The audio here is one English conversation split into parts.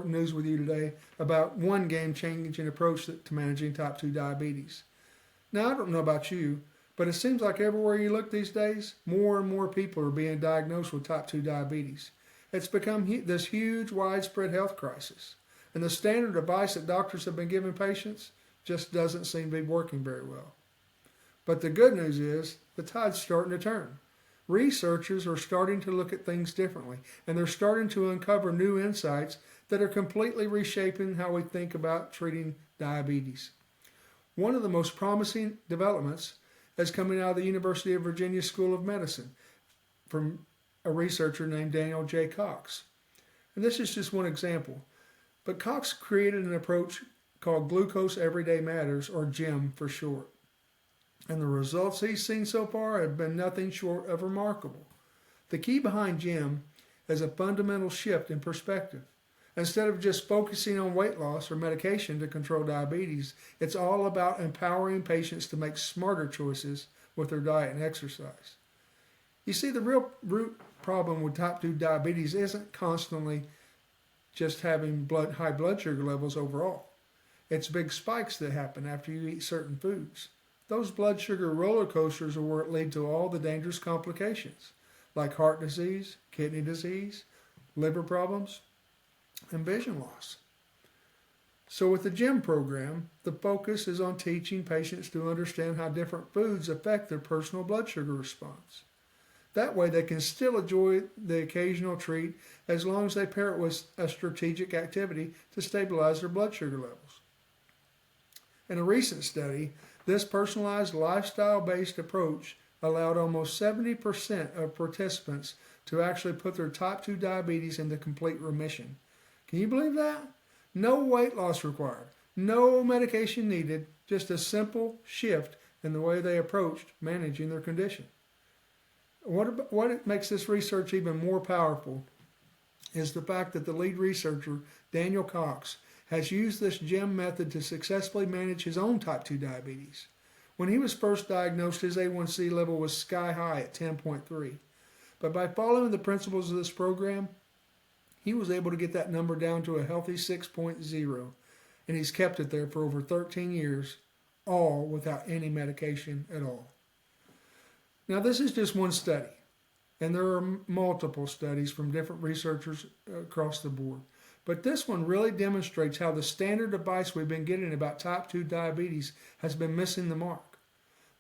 important news with you today about one game-changing approach to managing type 2 diabetes. Now, I don't know about you, but it seems like everywhere you look these days, more and more people are being diagnosed with type 2 diabetes. It's become this huge, widespread health crisis. And the standard advice that doctors have been giving patients just doesn't seem to be working very well. But the good news is the tide's starting to turn. Researchers are starting to look at things differently, and they're starting to uncover new insights that are completely reshaping how we think about treating diabetes. One of the most promising developments is coming out of the University of Virginia School of Medicine from a researcher named Daniel J. Cox. And this is just one example. But Cox created an approach called Glucose Everyday Matters, or GEM for short. And the results he's seen so far have been nothing short of remarkable. The key behind GEM is a fundamental shift in perspective. Instead of just focusing on weight loss or medication to control diabetes, it's all about empowering patients to make smarter choices with their diet and exercise. You see, the real root problem with type 2 diabetes isn't constantly just having high blood sugar levels overall. It's big spikes that happen after you eat certain foods. Those blood sugar roller coasters are where it leads to all the dangerous complications, like heart disease, kidney disease, liver problems, and vision loss. So with the GEM program, the focus is on teaching patients to understand how different foods affect their personal blood sugar response. That way they can still enjoy the occasional treat as long as they pair it with a strategic activity to stabilize their blood sugar levels. In a recent study, this personalized lifestyle-based approach allowed almost 70% of participants to actually put their type 2 diabetes into complete remission. Can you believe that? No weight loss required, no medication needed, just a simple shift in the way they approached managing their condition. What makes this research even more powerful is the fact that the lead researcher, Daniel Cox, has used this GEM method to successfully manage his own type 2 diabetes. When he was first diagnosed, his A1C level was sky high at 10.3. But by following the principles of this program, he was able to get that number down to a healthy 6.0, and he's kept it there for over 13 years, all without any medication at all. Now, this is just one study, and there are multiple studies from different researchers across the board. But this one really demonstrates how the standard advice we've been getting about type 2 diabetes has been missing the mark.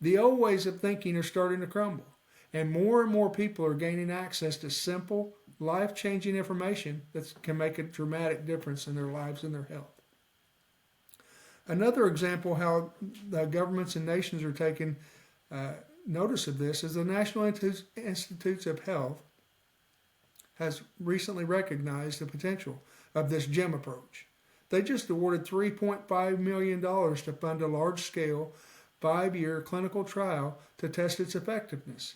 The old ways of thinking are starting to crumble, and more people are gaining access to simple, life-changing information that can make a dramatic difference in their lives and their health. Another example how the governments and nations are taking notice of this is the National Institutes of Health has recently recognized the potential of this GEM approach. They just awarded $3.5 million to fund a large-scale 5-year clinical trial to test its effectiveness.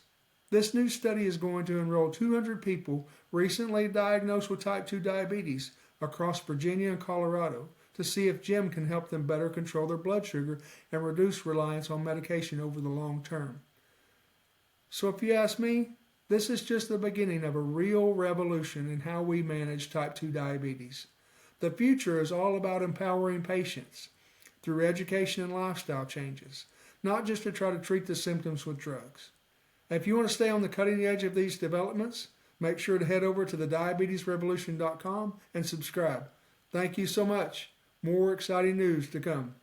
This new study is going to enroll 200 people recently diagnosed with type 2 diabetes across Virginia and Colorado to see if GEM can help them better control their blood sugar and reduce reliance on medication over the long term. So if you ask me, this is just the beginning of a real revolution in how we manage type 2 diabetes. The future is all about empowering patients through education and lifestyle changes, not just to try to treat the symptoms with drugs. If you want to stay on the cutting edge of these developments, make sure to head over to thediabetesrevolution.com and subscribe. Thank you so much. More exciting news to come.